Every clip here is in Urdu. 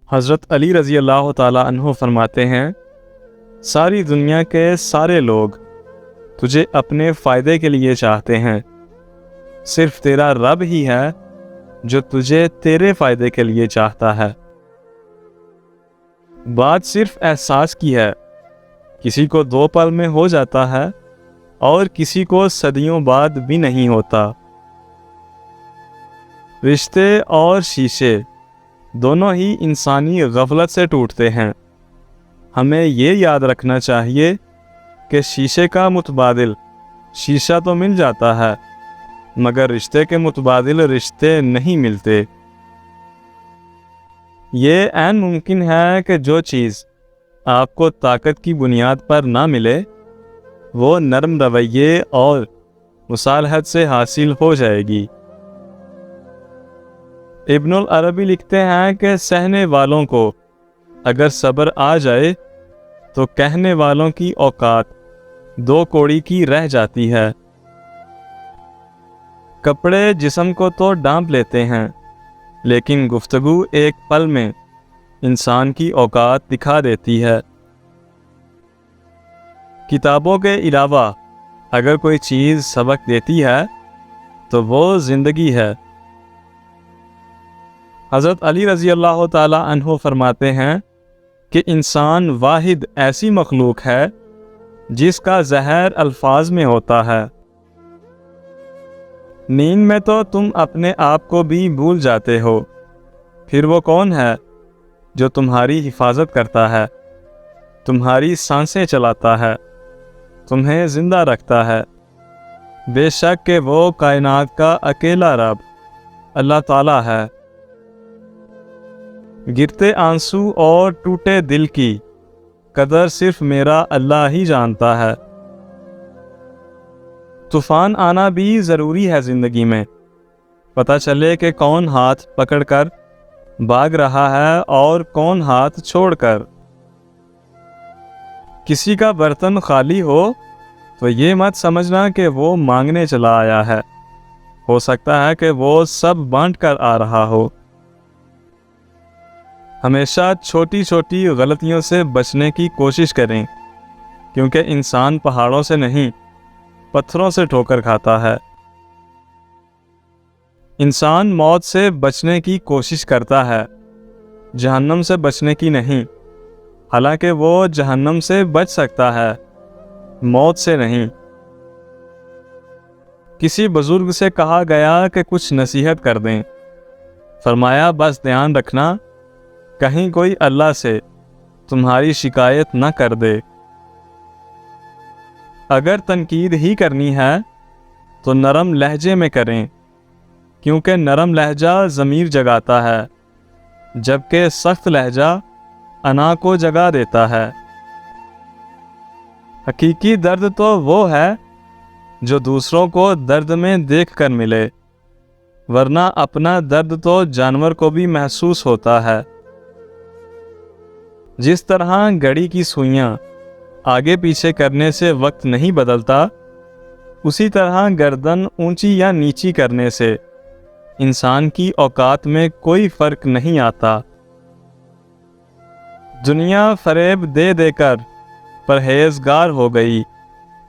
حضرت علی رضی اللہ تعالیٰ عنہ فرماتے ہیں، ساری دنیا کے سارے لوگ تجھے اپنے فائدے کے لیے چاہتے ہیں، صرف تیرا رب ہی ہے جو تجھے تیرے فائدے کے لیے چاہتا ہے۔ بات صرف احساس کی ہے، کسی کو 2 پل میں ہو جاتا ہے اور کسی کو صدیوں بعد بھی نہیں ہوتا۔ رشتے اور شیشے دونوں ہی انسانی غفلت سے ٹوٹتے ہیں۔ ہمیں یہ یاد رکھنا چاہیے کہ شیشے کا متبادل شیشہ تو مل جاتا ہے، مگر رشتے کے متبادل رشتے نہیں ملتے۔ یہ عین ممکن ہے کہ جو چیز آپ کو طاقت کی بنیاد پر نہ ملے، وہ نرم رویے اور مصالحت سے حاصل ہو جائے گی۔ ابن العربی لکھتے ہیں کہ سہنے والوں کو اگر صبر آ جائے تو کہنے والوں کی اوقات 2 کوڑی کی رہ جاتی ہے۔ کپڑے جسم کو تو ڈھانپ لیتے ہیں، لیکن گفتگو ایک پل میں انسان کی اوقات دکھا دیتی ہے۔ کتابوں کے علاوہ اگر کوئی چیز سبق دیتی ہے تو وہ زندگی ہے۔ حضرت علی رضی اللہ تعالی عنہ فرماتے ہیں کہ انسان واحد ایسی مخلوق ہے جس کا زہر الفاظ میں ہوتا ہے۔ نیند میں تو تم اپنے آپ کو بھی بھول جاتے ہو، پھر وہ کون ہے جو تمہاری حفاظت کرتا ہے، تمہاری سانسیں چلاتا ہے، تمہیں زندہ رکھتا ہے؟ بے شک کہ وہ کائنات کا اکیلا رب اللہ تعالیٰ ہے۔ گرتے آنسو اور ٹوٹے دل کی قدر صرف میرا اللہ ہی جانتا ہے۔ طوفان آنا بھی ضروری ہے زندگی میں، پتہ چلے کہ کون ہاتھ پکڑ کر بھاگ رہا ہے اور کون ہاتھ چھوڑ کر۔ کسی کا برتن خالی ہو تو یہ مت سمجھنا کہ وہ مانگنے چلا آیا ہے، ہو سکتا ہے کہ وہ سب بانٹ کر آ رہا ہو۔ ہمیشہ چھوٹی چھوٹی غلطیوں سے بچنے کی کوشش کریں، کیونکہ انسان پہاڑوں سے نہیں پتھروں سے ٹھوکر کھاتا ہے۔ انسان موت سے بچنے کی کوشش کرتا ہے، جہنم سے بچنے کی نہیں، حالانکہ وہ جہنم سے بچ سکتا ہے، موت سے نہیں۔ کسی بزرگ سے کہا گیا کہ کچھ نصیحت کر دیں، فرمایا بس دھیان رکھنا کہیں کوئی اللہ سے تمہاری شکایت نہ کر دے۔ اگر تنقید ہی کرنی ہے تو نرم لہجے میں کریں، کیونکہ نرم لہجہ ضمیر جگاتا ہے، جبکہ سخت لہجہ انا کو جگا دیتا ہے۔ حقیقی درد تو وہ ہے جو دوسروں کو درد میں دیکھ کر ملے، ورنہ اپنا درد تو جانور کو بھی محسوس ہوتا ہے۔ جس طرح گھڑی کی سوئیاں آگے پیچھے کرنے سے وقت نہیں بدلتا، اسی طرح گردن اونچی یا نیچی کرنے سے انسان کی اوقات میں کوئی فرق نہیں آتا۔ دنیا فریب دے دے کر پرہیزگار ہو گئی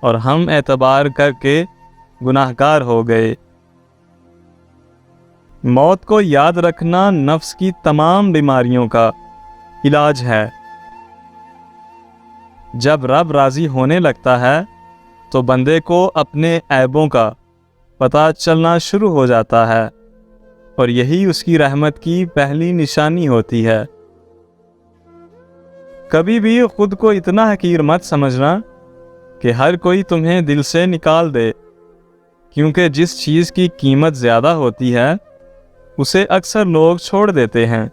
اور ہم اعتبار کر کے گناہگار ہو گئے۔ موت کو یاد رکھنا نفس کی تمام بیماریوں کا علاج ہے۔ جب رب راضی ہونے لگتا ہے تو بندے کو اپنے عیبوں کا پتہ چلنا شروع ہو جاتا ہے، اور یہی اس کی رحمت کی پہلی نشانی ہوتی ہے۔ کبھی بھی خود کو اتنا حقیر مت سمجھنا کہ ہر کوئی تمہیں دل سے نکال دے، کیونکہ جس چیز کی قیمت زیادہ ہوتی ہے اسے اکثر لوگ چھوڑ دیتے ہیں۔